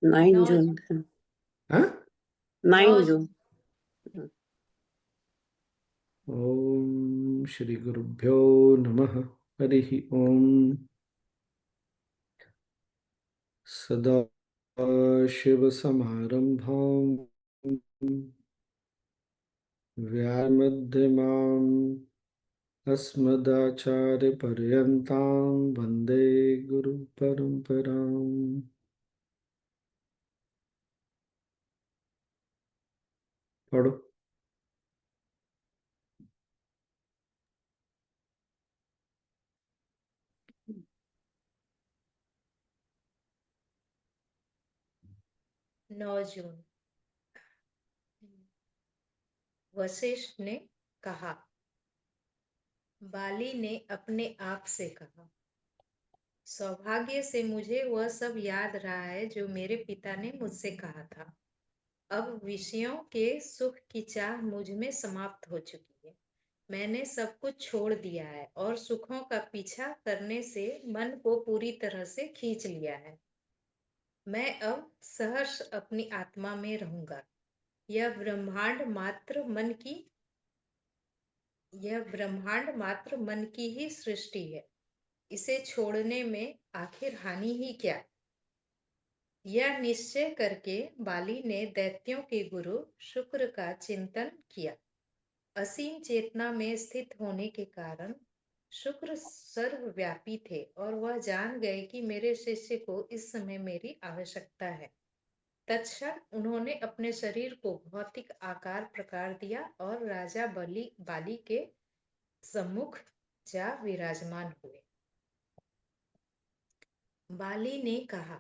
9 9 जून। हाँ 9 9 जून। ओम श्री गुरुभ्यो नमः। हरि ओम। सदाशिवसमारम्भां व्यामध्यमाम् अस्मदाचार्यपर्यन्तां वन्दे गुरुपरम्पराम्। पढ़ो। जून। वशिष्ठ ने कहा। बाली ने अपने आप से कहा, सौभाग्य से मुझे वह सब याद रहा है जो मेरे पिता ने मुझसे कहा था। अब विषयों के सुख की चाह मुझ में समाप्त हो चुकी है। मैंने सब कुछ छोड़ दिया है और सुखों का पीछा करने से मन को पूरी तरह से खींच लिया है। मैं अब सहर्ष अपनी आत्मा में रहूंगा। यह ब्रह्मांड मात्र मन की यह ब्रह्मांड मात्र मन की ही सृष्टि है। इसे छोड़ने में आखिर हानि ही क्या। यह निश्चय करके बाली ने दैत्यों के गुरु शुक्र का चिंतन किया। असीम चेतना में स्थित होने के कारण शुक्र सर्वव्यापी थे और वह जान गए कि मेरे शिष्य को इस समय मेरी आवश्यकता है। तत्क्षण उन्होंने अपने शरीर को भौतिक आकार प्रकार दिया और राजा बाली के सम्मुख जा विराजमान हुए। बाली ने कहा,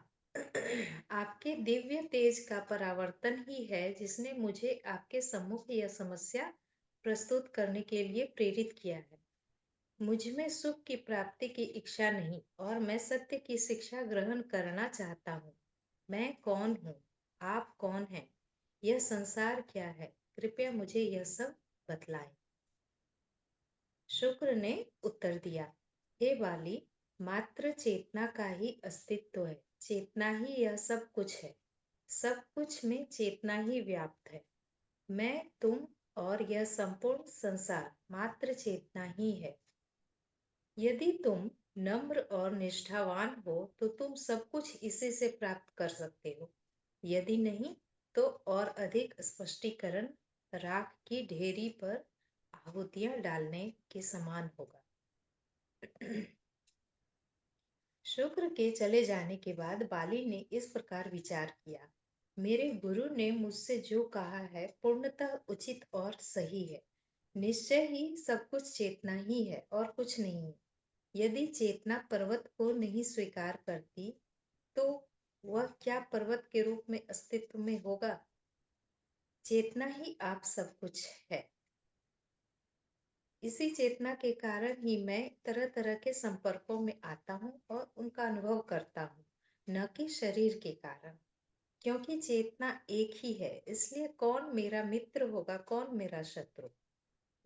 आपके दिव्य तेज का परावर्तन ही है जिसने मुझे आपके सम्मुख यह समस्या प्रस्तुत करने के लिए प्रेरित किया है। मुझ में सुख की प्राप्ति की इच्छा नहीं और मैं सत्य की शिक्षा ग्रहण करना चाहता हूँ। मैं कौन हूँ, आप कौन हैं, यह संसार क्या है, कृपया मुझे यह सब बतलाएं। शुक्र ने उत्तर दिया, हे बाली, मात्र चेतना का ही अस्तित्व है। चेतना ही यह सब कुछ है। सब कुछ में चेतना ही व्याप्त है। मैं, तुम और यह संपूर्ण संसार मात्र चेतना ही है। यदि तुम नम्र और निष्ठावान हो तो तुम सब कुछ इसी से प्राप्त कर सकते हो। यदि नहीं तो और अधिक स्पष्टीकरण राख की ढेरी पर आहुतियां डालने के समान होगा। शुक्र के चले जाने के बाद बाली ने इस प्रकार विचार किया, मेरे गुरु ने मुझसे जो कहा है पूर्णतः उचित और सही है। निश्चय ही सब कुछ चेतना ही है और कुछ नहीं है। यदि चेतना पर्वत को नहीं स्वीकार करती तो वह क्या पर्वत के रूप में अस्तित्व में होगा। चेतना ही आप सब कुछ है। इसी चेतना के कारण ही मैं तरह तरह के संपर्कों में आता हूँ और उनका अनुभव करता हूँ, न कि शरीर के कारण। क्योंकि चेतना एक ही है, इसलिए कौन मेरा मित्र होगा, कौन मेरा शत्रु।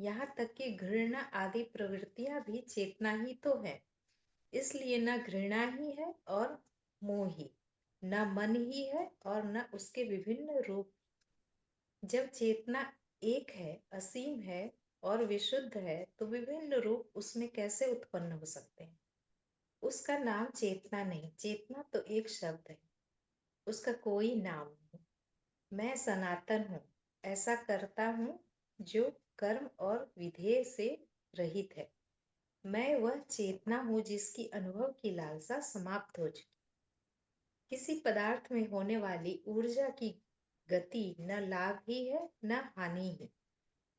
यहाँ तक कि घृणा आदि प्रवृत्तियां भी चेतना ही तो है। इसलिए न घृणा ही है और मोह ही, न मन ही है और न उसके विभिन्न रूप। जब चेतना एक है, असीम है और विशुद्ध है तो विभिन्न रूप उसमें कैसे उत्पन्न हो सकते हैं। उसका नाम चेतना नहीं, चेतना तो एक शब्द है, उसका कोई नाम नहीं। मैं सनातन हूँ, ऐसा करता हूँ जो कर्म और विधेय से रहित है। मैं वह चेतना हूँ जिसकी अनुभव की लालसा समाप्त हो चुकी। किसी पदार्थ में होने वाली ऊर्जा की गति न लाभ ही है न हानि ही।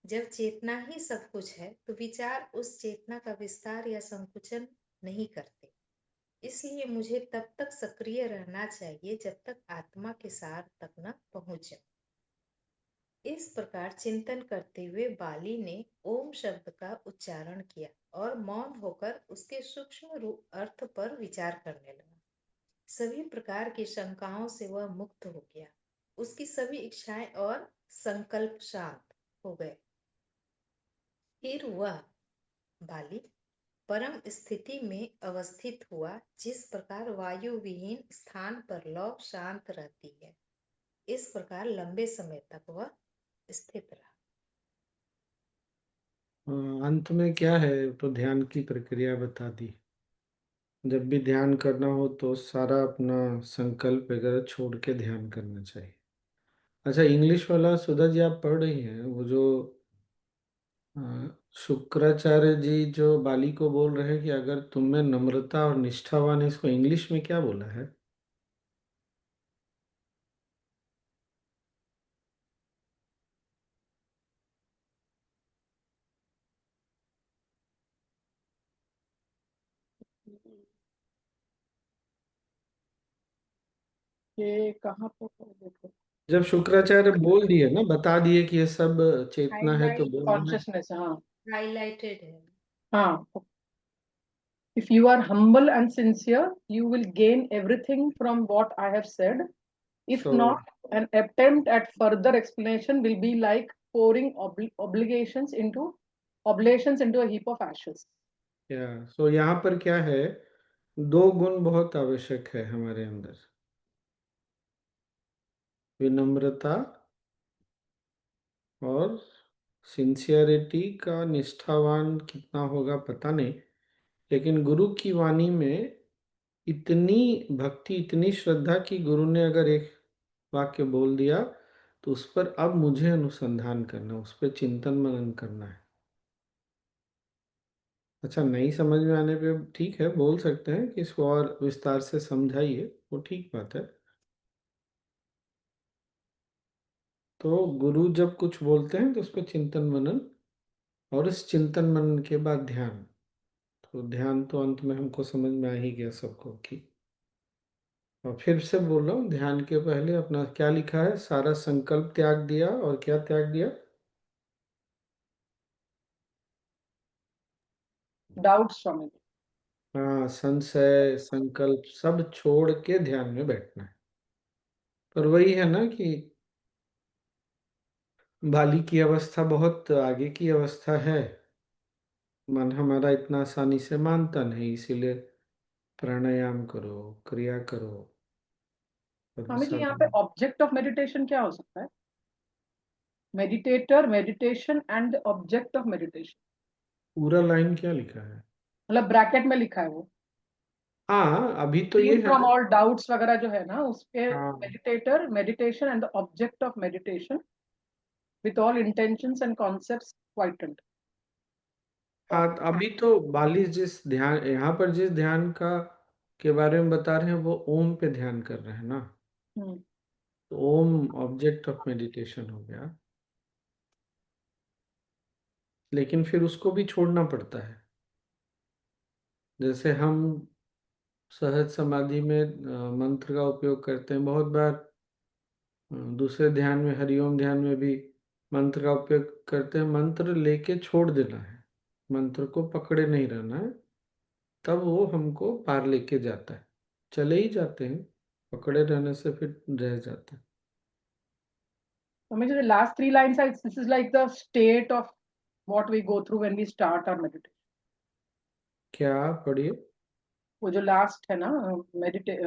जब चेतना ही सब कुछ है तो विचार उस चेतना का विस्तार या संकुचन नहीं करते। इसलिए मुझे तब तक सक्रिय रहना चाहिए जब तक आत्मा के सार तक न पहुंच जाऊं। इस प्रकार चिंतन करते हुए बाली ने ओम शब्द का उच्चारण किया और मौन होकर उसके सूक्ष्म रूप अर्थ पर विचार करने लगा। सभी प्रकार की शंकाओं से वह मुक्त हो गया। उसकी सभी इच्छाएं और संकल्प शांत हो गए। फिर वह, बाली, परम स्थिति में अवस्थित हुआ, जिस प्रकार वायु विहीन स्थान पर लौ शांत रहती है, इस प्रकार लंबे समय तक वह स्थित रहा। अंत में क्या है, तो ध्यान की प्रक्रिया बता दी। जब भी ध्यान करना हो तो सारा अपना संकल्प वगैरह छोड़ के ध्यान करना चाहिए। अच्छा, इंग्लिश वाला सुधा जी आप पढ़ रही हैं, वो जो अ, शुक्राचार्य जी जो बाली को बोल रहे हैं कि अगर तुम में नम्रता और निष्ठावान है, इसको इंग्लिश में क्या बोला है? ये कहाँ पर है? देखो, जब शुक्राचार्य बोल दिए ना, बता दिए कि ये सब चेतना है, तो हाईलाइट बोल रहे हैं। कॉन्शियसनेस, हाँ। हाईलाइटेड है। हाँ, if you are humble and sincere, you will gain everything from what I have said. If so not, an attempt at further explanation will be like pouring oblations into a heap of ashes. यहाँ पर क्या है, दो गुण बहुत आवश्यक है हमारे अंदर। विनम्रता और सिंसियरिटी का निष्ठावान कितना होगा पता नहीं, लेकिन गुरु की वाणी में इतनी भक्ति, इतनी श्रद्धा कि गुरु ने अगर एक वाक्य बोल दिया तो उस पर अब मुझे अनुसंधान करना, उस पर चिंतन मनन करना है। अच्छा, नहीं समझ में आने पे ठीक है, बोल सकते हैं कि इसको और विस्तार से समझाइए, वो ठीक बात है। तो गुरु जब कुछ बोलते हैं तो उस पर चिंतन मनन, और इस चिंतन मनन के बाद ध्यान। तो ध्यान तो अंत में हमको समझ में आ ही गया सबको कि, और फिर से बोल रहा हूँ, ध्यान के पहले अपना क्या लिखा है, सारा संकल्प त्याग दिया, और क्या त्याग दिया? Doubts from it. हाँ, संशय संकल्प सब छोड़ के ध्यान में बैठना है। पर वही है ना कि बाली की अवस्था बहुत आगे की अवस्था है, मन हमारा इतना आसानी से मानता नहीं, इसीलिए प्राणायाम करो, क्रिया करो, स्वामी जी, पद्मसार। यहाँ पे ऑब्जेक्ट ऑफ मेडिटेशन क्या हो सकता है? Meditator, meditation and the object of meditation, पूरा लाइन क्या लिखा है? मतलब ब्रैकेट में लिखा है वो, हाँ, अभी तो ये फ्री है फ्रॉम ना। ऑल डाउट्स वगैरह जो है ना, उसके हाँ meditator, meditation and the object of meditation with all intentions and concepts quietened. हाँ, अभी तो बाली जिस ध्यान, यहाँ पर जिस ध्यान का के बारे में बता रहे हैं, वो ओम पे ध्यान कर रहे हैं ना। हम्म। तो ओम ऑब्जेक्ट ऑफ मेडिटेशन हो गया, लेकिन फिर उसको भी छोड़ना पड़ता है। जैसे हम सहज समाधि में मंत्र का उपयोग करते हैं बहुत बार, दूसरे ध्यान में, हरिओम ध्यान में भी मंत्र का उपयोग करते हैं। मंत्र लेके छोड़ देना है, मंत्र को पकड़े नहीं रहना है, तब वो हमको पार लेके जाता है। चले ही जाते हैं, पकड़े रहने से फिर रह जाते हैं। So maybe the last three lines, this is like the state of what we go through when we start our meditation. क्या पढ़िए? वो जो last है ना, meditate,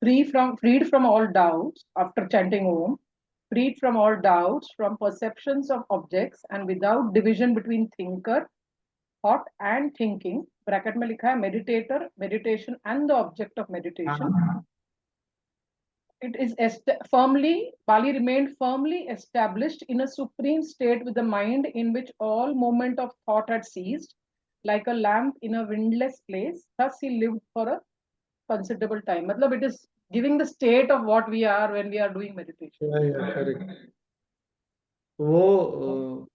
freed from all doubts after chanting Om, freed from all doubts from perceptions of objects and without division between thinker, thought and thinking. Bracket में लिखा है meditator, meditation and the object of meditation. हाँ, It is firmly, Bali remained firmly established in a supreme state with the mind in which all movement of thought had ceased, like a lamp in a windless place. Thus he lived for a considerable time. मतलब it is giving the state of what we are when we are doing meditation. Correct. वो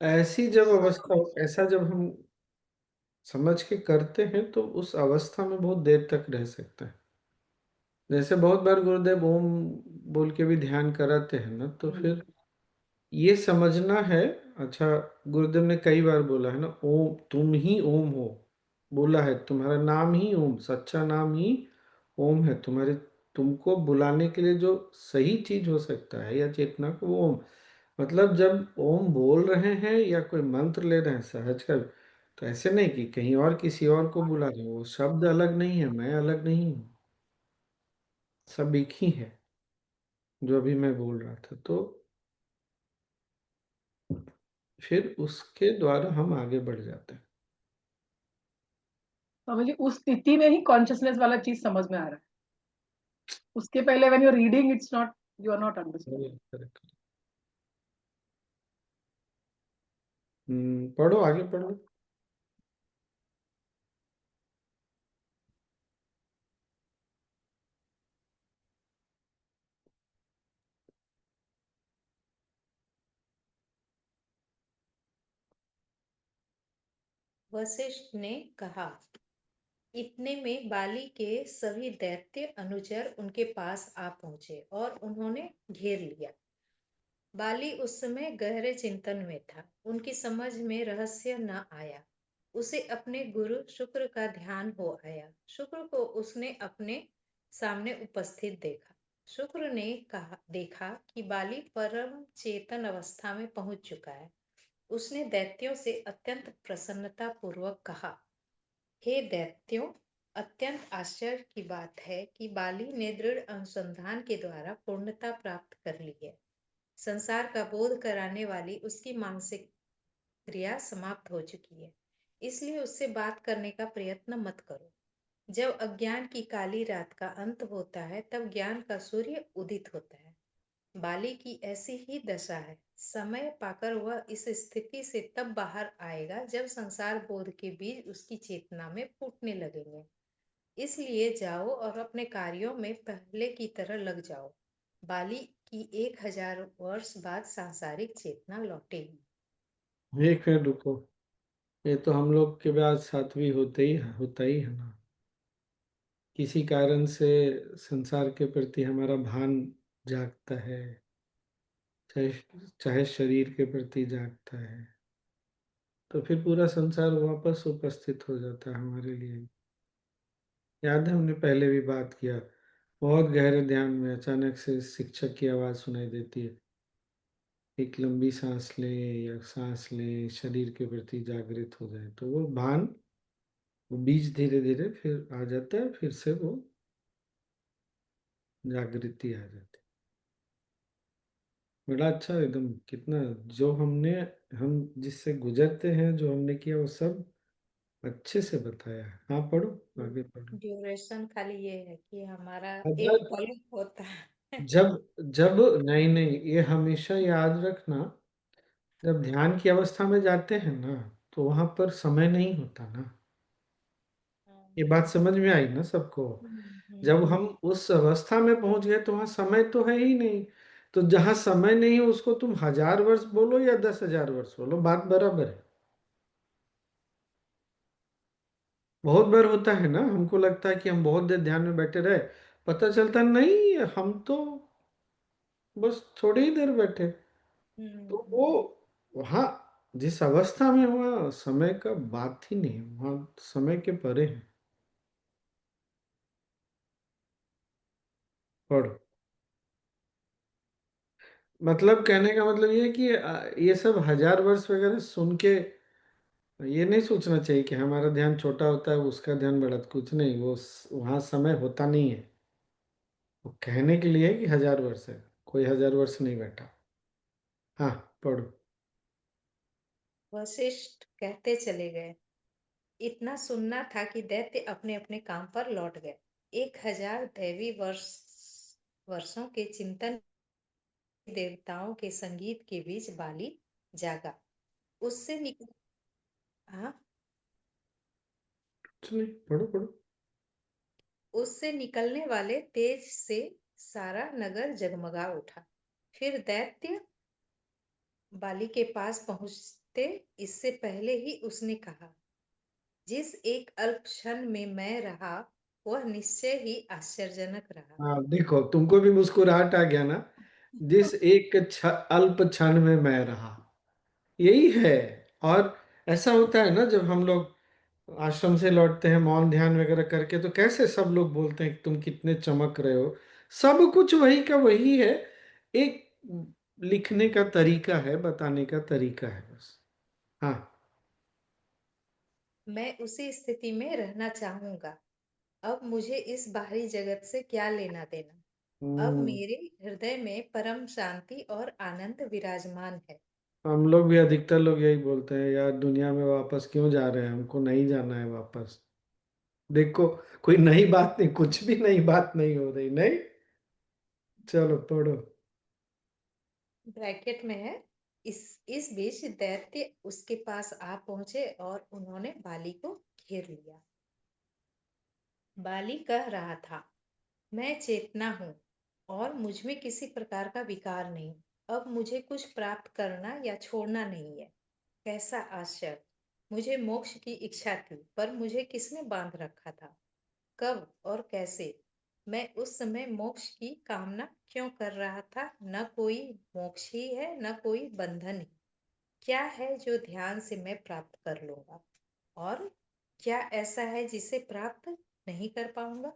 ऐसी जब अवस्था ऐसा जब हम समझ के करते हैं तो उस अवस्था में बहुत देर तक रह सकते हैं। जैसे बहुत बार गुरुदेव ओम बोल के भी ध्यान कराते हैं ना, तो फिर ये समझना है। अच्छा, गुरुदेव ने कई बार बोला है ना, ओम तुम ही ओम हो, बोला है तुम्हारा नाम ही ओम, सच्चा नाम ही ओम है। तुम्हारे तुमको बुलाने के लिए जो सही चीज हो सकता है या चेतना को, वो ओम। मतलब जब ओम बोल रहे हैं या कोई मंत्र ले रहे हैं सहज का, तो ऐसे नहीं कि कहीं और किसी और को बुला रहे हो, वो शब्द अलग नहीं है, मैं अलग नहीं हूँ, सब एक ही है जो अभी मैं बोल रहा था। तो फिर उसके द्वारा हम आगे बढ़ जाते हैं। तो मुझे उस स्थिति में ही कॉन्शियसनेस वाला चीज समझ में आ रहा है। उसके पहले when you are reading it's not, you are not understanding. पढ़ो, आगे पढ़ो। वशिष्ठ ने कहा। इतने में बाली के सभी दैत्य अनुचर उनके पास आ पहुंचे और उन्होंने घेर लिया। बाली उस समय गहरे चिंतन में था। उनकी समझ में रहस्य न आया। उसे अपने गुरु शुक्र का ध्यान हो आया। शुक्र को उसने अपने सामने उपस्थित देखा। शुक्र ने देखा कि बाली परम चेतन अवस्था में पहुंच चुका है। उसने दैत्यों से अत्यंत प्रसन्नता पूर्वक कहा, हे दैत्यों, अत्यंत आश्चर्य की बात है कि बाली ने दृढ़ अनुसंधान के द्वारा पूर्णता प्राप्त कर ली है। संसार का बोध कराने वाली उसकी मानसिक क्रिया समाप्त हो चुकी है। इसलिए उससे बात करने का प्रयत्न मत करो। जब अज्ञान की काली रात का अंत होता है, तब ज्ञान का सूर्य उदित होता है। बाली की ऐसी ही दशा है। समय पाकर वह इस स्थिति से तब बाहर आएगा जब संसार बोध के बीज उसकी चेतना में फूटने लगेंगे। इसलिए जाओ और अपने कार्यों में पहले की तरह लग जाओ। बाली की 1000 वर्ष बाद सांसारिक चेतना लौटेगी। एक मिनट रुको, ये तो हम लोग के बाद साथ भी होता ही है ना। किसी कारण से संसार के प्रति हमारा भान जागता है, चाहे चाहे शरीर के प्रति जागता है, तो फिर पूरा संसार वापस उपस्थित हो जाता है हमारे लिए। याद है, हमने पहले भी बात किया, बहुत गहरे ध्यान में अचानक से शिक्षक की आवाज़ सुनाई देती है, एक लंबी सांस लें या सांस लें, शरीर के प्रति जागृत हो जाए, तो वो भान, वो बीज धीरे धीरे फिर आ जाता है, फिर से वो जागृति आ जाती है। बड़ा अच्छा एकदम, कितना जो हमने, हम जिससे गुजरते हैं, जो हमने किया वो सब अच्छे से बताया है। हाँ पढ़ो, आगे पढ़ो। ड्यूरेशन खाली ये है कि हमारा एक अगर पल होता है। जब जब नहीं नहीं, ये हमेशा याद रखना, जब ध्यान की अवस्था में जाते हैं ना, तो वहां पर समय नहीं होता ना। ये बात समझ में आई ना सबको? जब हम उस अवस्था में पहुंच गए तो वहां समय तो है ही नहीं। तो जहां समय नहीं है उसको तुम 1000 वर्ष बोलो या 10,000 वर्ष बोलो, बात बराबर है। बहुत बार होता है ना, हमको लगता है कि हम बहुत देर ध्यान में बैठे रहे, पता चलता नहीं हम तो बस थोड़ी ही देर बैठे। तो वो वहाँ जिस अवस्था में, वहाँ समय का बात ही नहीं, वहाँ समय के परे है। पढ़ो। मतलब कहने का मतलब ये है कि ये सब 1000 वर्ष वगैरह सुन के ये नहीं सोचना चाहिए कि हमारा ध्यान छोटा होता है उसका ध्यान बड़ा, कुछ नहीं, वो वहाँ समय होता नहीं है। वो कहने के लिए है कि 1000 वर्ष है, कोई 1000 वर्ष नहीं बैठा। हाँ पढ़ो। वशिष्ठ कहते चले गए। इतना सुनना था कि दैत्य अपने अपने काम पर लौट गए। 1000 दैवी वर्षों के चिंतन, देवताओं के संगीत के बीच बाली जागा। उससे निकल हाँ कुछ नहीं, पढ़ो पढ़ो। उससे निकलने वाले तेज से सारा नगर जगमगा उठा। फिर दैत्य बाली के पास पहुंचते इससे पहले ही उसने कहा, जिस एक अल्प क्षण में मैं रहा, वह निश्चय ही आश्चर्यजनक रहा। हाँ देखो, तुमको भी मुस्कुराहट आ गया ना, जिस एक अल्प क्षण में मैं रहा, यही है। और ऐसा होता है ना, जब हम लोग आश्रम से लौटते हैं मौन ध्यान वगैरह करके, तो कैसे सब लोग बोलते हैं कि तुम कितने चमक रहे हो। सब कुछ वही का वही है, एक लिखने का तरीका है, बताने का तरीका है बस। हाँ मैं उसी स्थिति में रहना चाहूंगा। अब मुझे इस बाहरी जगत से क्या लेना देना। अब हम्म। मेरे हृदय में परम शांति और आनंद विराजमान है। हम लोग भी, अधिकतर लोग यही बोलते हैं, यार दुनिया में वापस क्यों जा रहे हैं, हमको नहीं जाना है वापस। देखो, कोई नई बात नहीं, कुछ भी नई बात नहीं हो रही, नहीं। चलो पढ़ो। ब्रैकेट में है, इस बीच दैत्य उसके पास आ पहुंचे और उन्होंने बाली को घेर लिया। बाली कह रहा था, मैं चेतना हूँ और मुझ में किसी प्रकार का विकार नहीं। अब मुझे कुछ प्राप्त करना या छोड़ना नहीं है। कैसा आश्चर्य! मुझे मोक्ष की इच्छा थी, पर मुझे किसने बांध रखा था? कब और कैसे? मैं उस समय मोक्ष की कामना क्यों कर रहा था? न कोई मोक्ष ही है, न कोई बंधन ही। क्या है जो ध्यान से मैं प्राप्त कर लूंगा, और क्या ऐसा है जिसे प्राप्त नहीं कर पाऊंगा?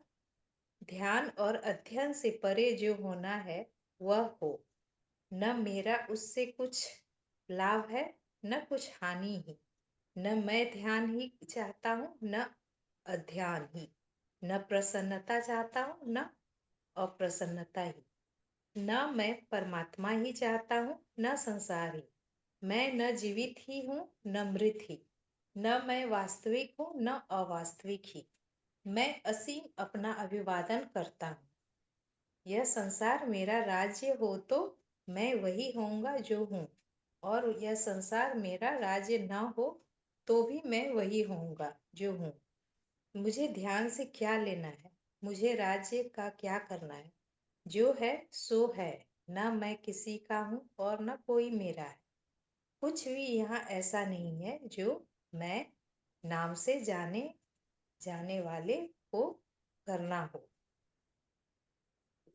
ध्यान और अध्ययन से परे जो होना है वह हो। न मेरा उससे कुछ लाभ है, न कुछ हानि ही। न मैं ध्यान ही चाहता हूँ, न अध्ययन ही। न प्रसन्नता चाहता हूँ, न अप्रसन्नता ही। न मैं परमात्मा ही चाहता हूँ, न संसार ही। मैं न जीवित ही हूँ, न मृत ही। न मैं वास्तविक हूँ, न अवास्तविक ही। मैं असीम अपना अभिवादन करता हूँ। यह संसार मेरा राज्य हो तो मैं वही होऊंगा जो हूँ, और यह संसार मेरा राज्य न हो तो भी मैं वही होऊंगा जो हूँ। मुझे ध्यान से क्या लेना है? मुझे राज्य का क्या करना है? जो है सो है। न मैं किसी का हूँ और न कोई मेरा है। कुछ भी यहाँ ऐसा नहीं है जो मैं नाम से जाने जाने वाले को करना हो।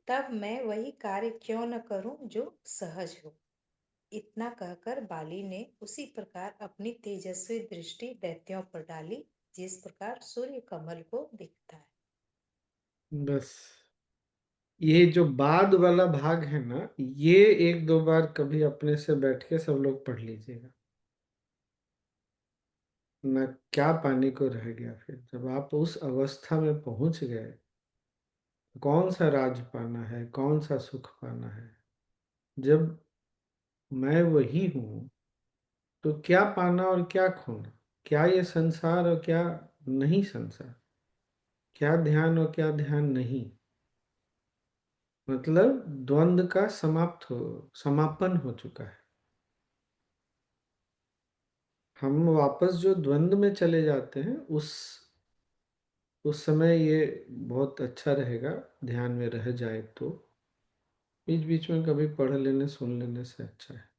तब मैं वही कार्य क्यों न करूं जो सहज हो। इतना कहकर बाली ने उसी प्रकार अपनी तेजस्वी दृष्टि दैत्यों पर डाली, जिस प्रकार सूर्य कमल को दिखता है। बस ये जो बाद वाला भाग है ना, ये एक दो बार कभी अपने से बैठ के सब लोग पढ़ लीजिएगा ना। क्या पाने को रह गया फिर जब आप उस अवस्था में पहुंच गए? कौन सा राज पाना है, कौन सा सुख पाना है? जब मैं वही हूं, तो क्या पाना और क्या खोना? क्या ये संसार और क्या नहीं संसार? क्या ध्यान और क्या ध्यान नहीं? मतलब द्वंद का समापन हो चुका है। हम वापस जो द्वंद में चले जाते हैं, उस समय ये बहुत अच्छा रहेगा, ध्यान में रह जाए तो। बीच बीच में कभी पढ़ लेने सुन लेने से अच्छा है।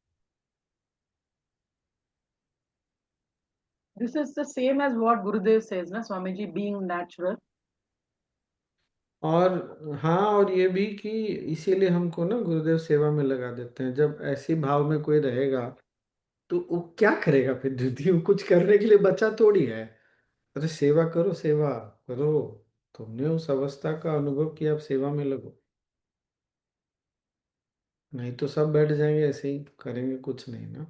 This is the same as what Gurudev says, na Swamiji, being natural. और हाँ, और ये भी कि इसीलिए हमको ना गुरुदेव सेवा में लगा देते हैं। जब ऐसी भाव में कोई रहेगा तो वो क्या करेगा फिर दीदी? वो कुछ करने के लिए बचा थोड़ी है। अरे सेवा करो, सेवा करो। तुमने उस अवस्था का अनुभव किया, अब सेवा में लगो। नहीं तो सब बैठ जाएंगे ऐसे ही, करेंगे कुछ नहीं ना।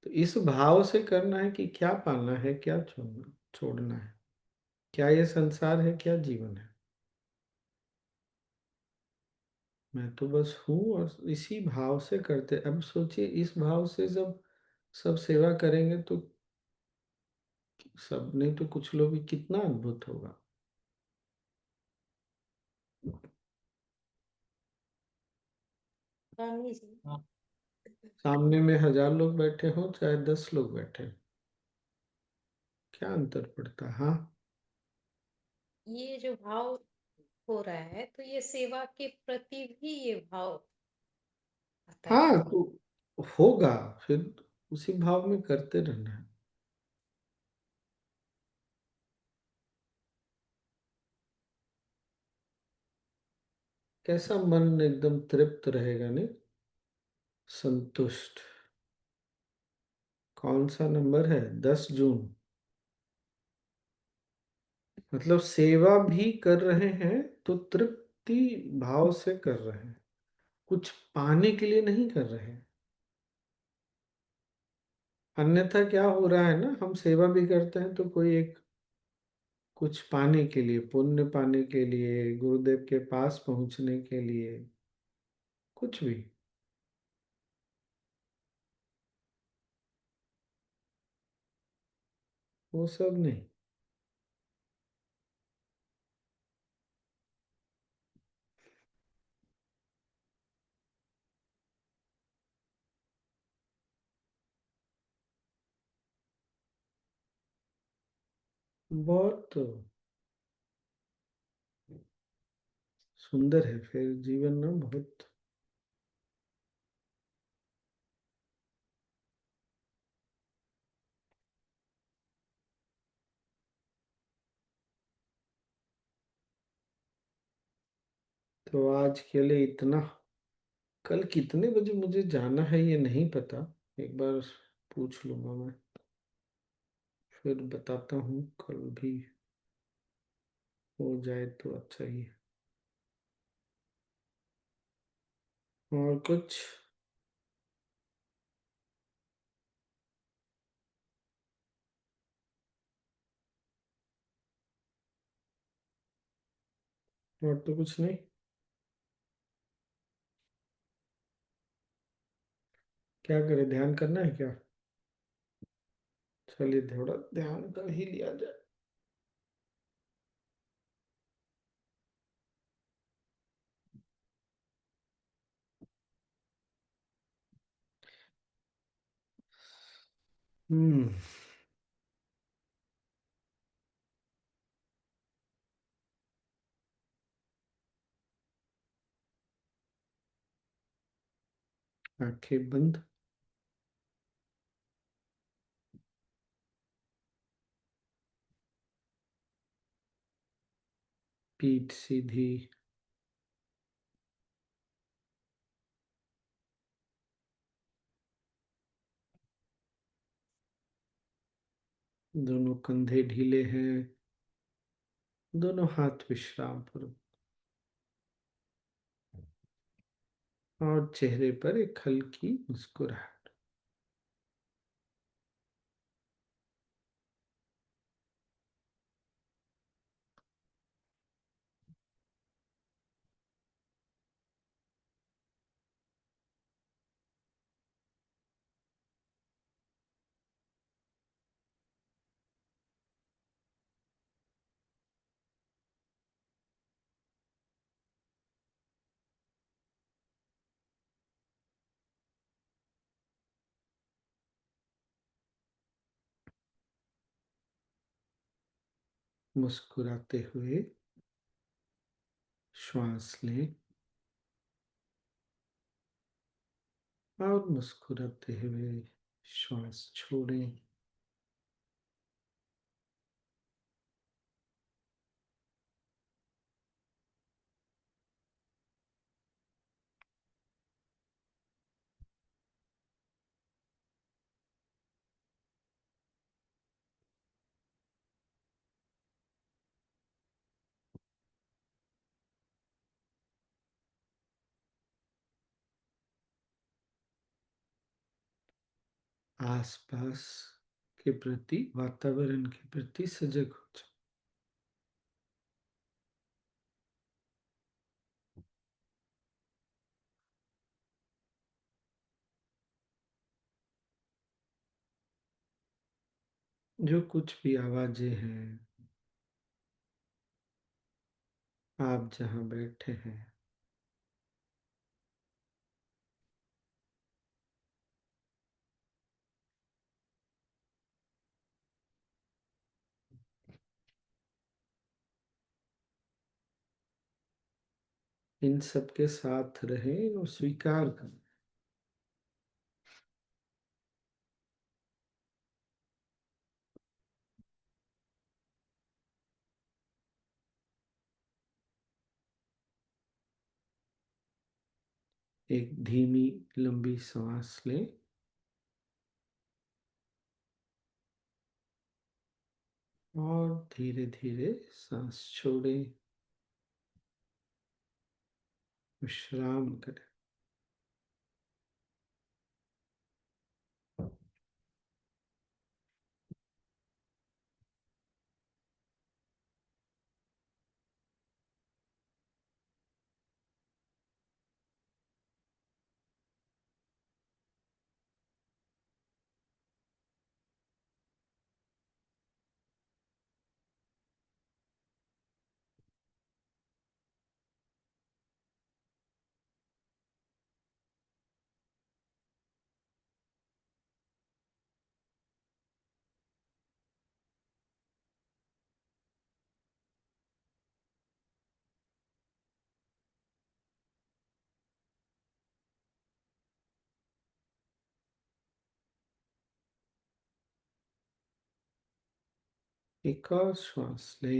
तो इस भाव से करना है कि क्या पालना है, क्या छोड़ना छोड़ना है, क्या ये संसार है, क्या जीवन है। मैं तो बस हूँ, और इसी भाव से करते। अब सोचिए, इस भाव से जब सब सेवा करेंगे तो सब नहीं तो कुछ लोग भी, कितना अद्भुत होगा। स्वामी जी, सामने में 1000 लोग बैठे हों चाहे 10 लोग बैठे हों, क्या अंतर पड़ता है? हाँ। ये जो भाव हो रहा है, तो ये सेवा के प्रति भी ये भाव आता है हाँ ना। तो होगा, फिर उसी भाव में करते रहना है। कैसा मन एकदम तृप्त रहेगा, नहीं? संतुष्ट। कौन सा नंबर है? 10 जून। मतलब सेवा भी कर रहे हैं तो तृप्ति भाव से कर रहे हैं, कुछ पाने के लिए नहीं कर रहे हैं। अन्यथा क्या हो रहा है ना, हम सेवा भी करते हैं तो कोई एक कुछ पाने के लिए, पुण्य पाने के लिए, गुरुदेव के पास पहुंचने के लिए, कुछ भी। वो सब नहीं। बहुत सुंदर है फिर जीवन ना, बहुत। तो आज के लिए इतना। कल कितने बजे मुझे जाना है ये नहीं पता, एक बार पूछ लूंगा मैं, फिर बताता हूँ। कल भी हो जाए तो अच्छा ही है। और कुछ? और तो कुछ नहीं। क्या करें, ध्यान करना है क्या? चलिए थोड़ा ध्यान कर ही लिया जाए। हम्म। आंखें बंद। पीठ सीधी। दोनों कंधे ढीले हैं। दोनों हाथ विश्राम पर। और चेहरे पर एक हल्की मुस्कुराहट। मुस्कुराते हुए श्वास लें और मुस्कुराते हुए श्वास छोड़ें। आसपास के प्रति, वातावरण के प्रति सजग हो जाए। जो कुछ भी आवाजें हैं, आप जहाँ बैठे हैं, इन सब के साथ रहें और स्वीकार करें। एक धीमी लंबी सांस लें और धीरे धीरे सांस छोड़ें। विश्राम करें। एक और श्वास ले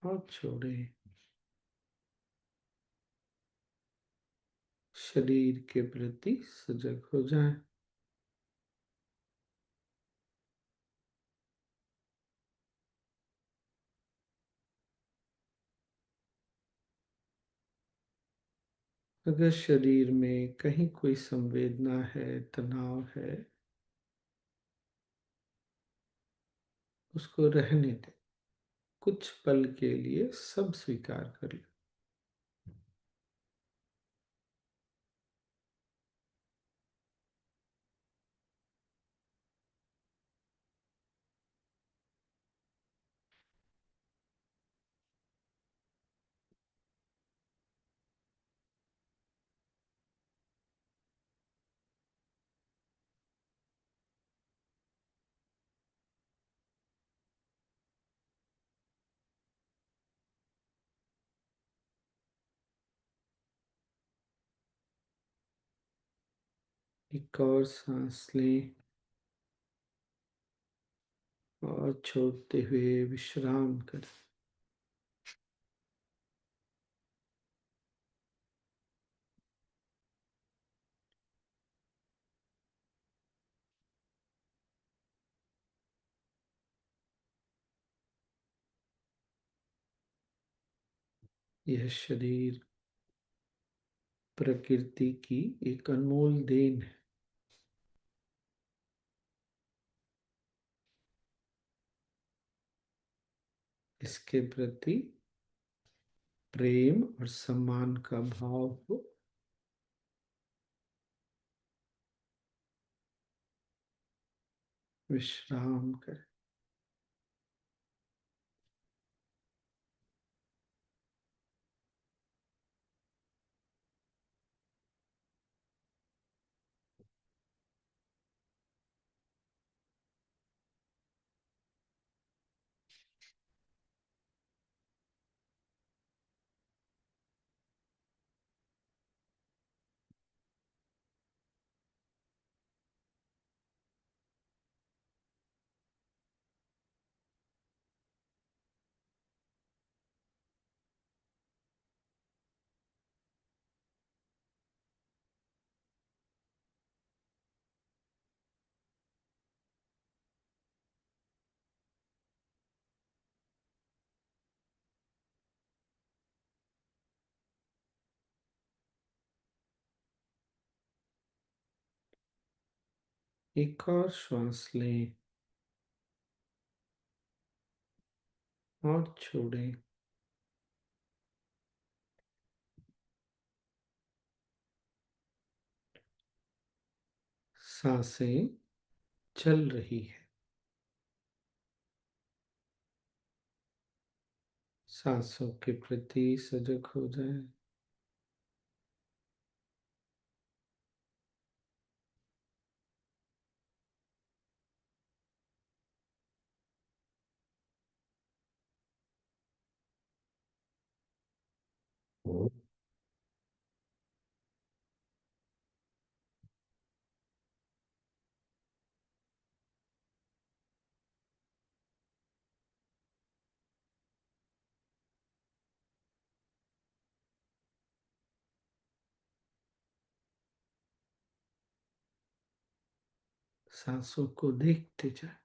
और छोड़े। शरीर के प्रति सजग हो जाए। अगर शरीर में कहीं कोई संवेदना है, तनाव है, उसको रहने दे। कुछ पल के लिए सब स्वीकार कर ले। एक और सांस लें और छोड़ते हुए विश्राम करें। यह शरीर प्रकृति की एक अनमोल देन है। इसके प्रति प्रेम और सम्मान का भाव हो। विश्राम करें। एक और श्वास लें और छोड़ें। सांसें चल रही है। सांसों के प्रति सजग हो जाए। सांसों को देखते जाए।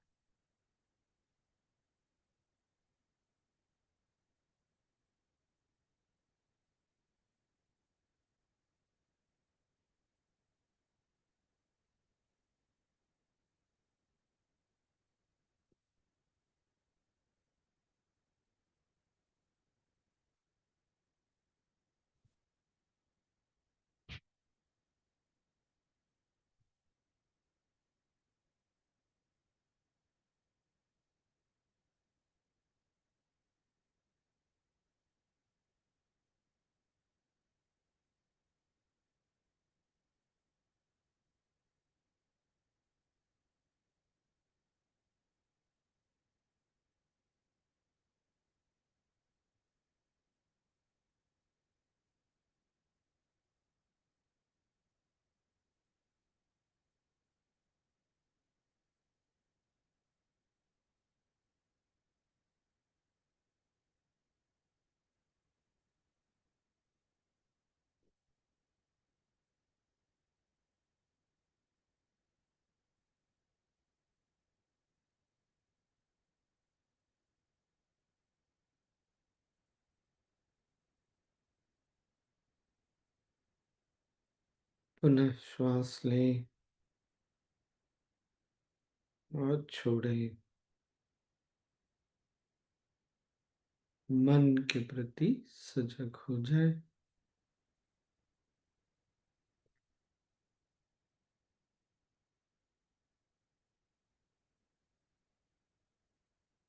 पुनः श्वास लें और छोड़ें। मन के प्रति सजग हो जाए।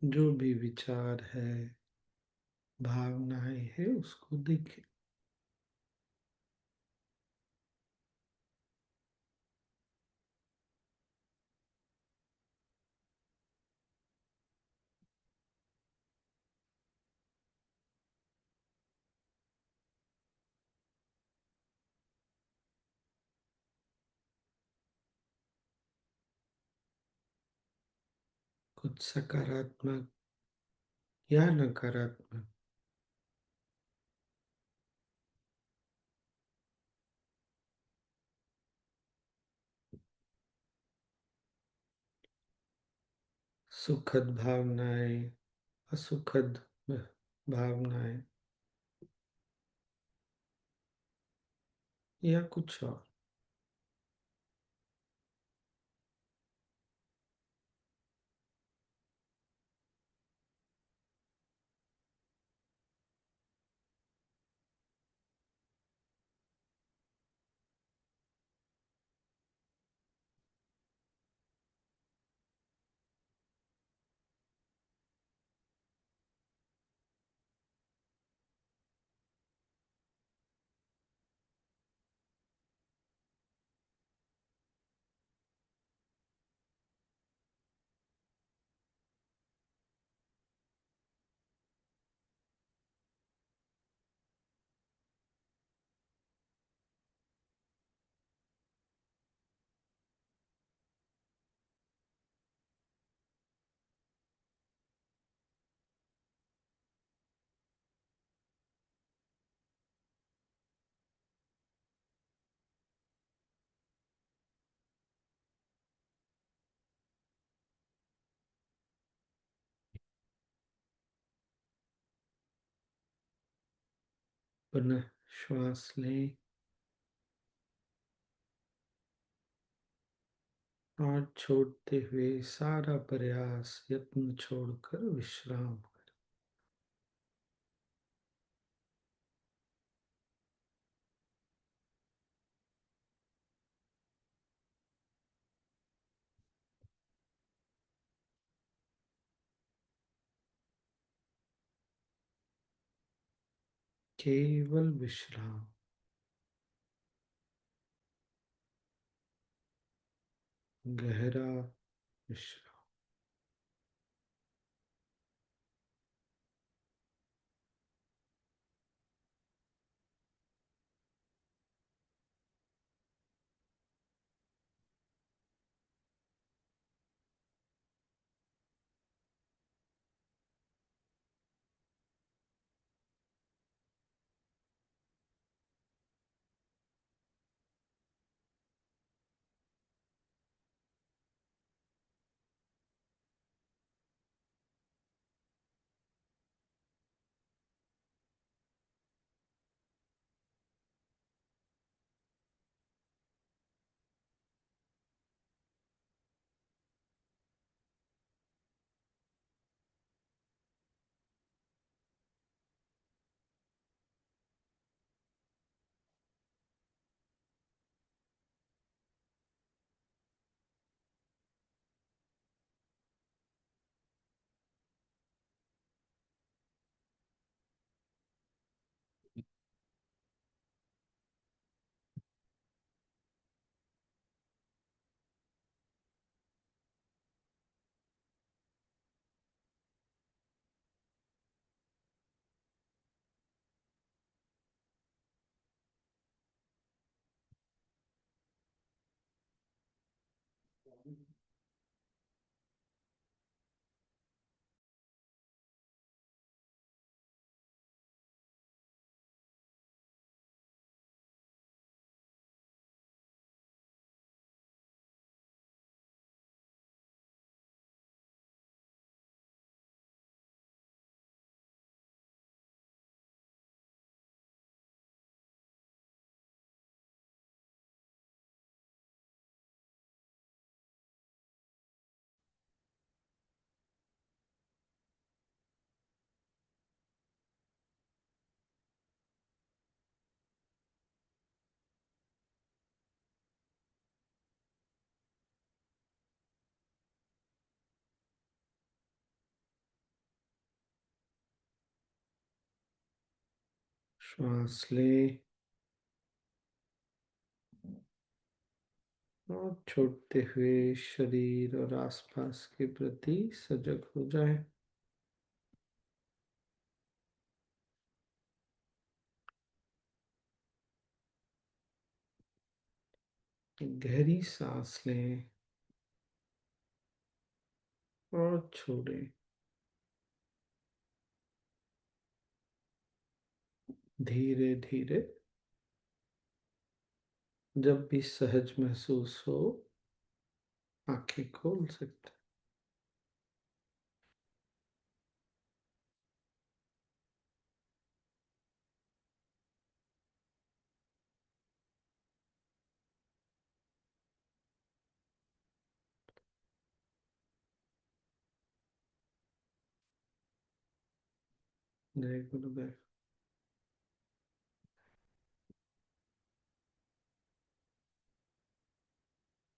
जो भी विचार है, भावनाएं है, उसको देखें। कुछ सकारात्मक या नकारात्मक। सुखद भावनाएं, असुखद भावनाएं या कुछ और। पुनः श्वास लें और छोड़ते हुए सारा प्रयास, यत्न छोड़कर विश्राम करें। केवल विश्राम, गहरा विश्राम। श्वास ले और छोड़ते हुए शरीर और आसपास के प्रति सजग हो जाए। गहरी सांस लें और छोड़ें। धीरे धीरे जब भी सहज महसूस हो आंखें खोल सकते हैं। जय गुरुदेव।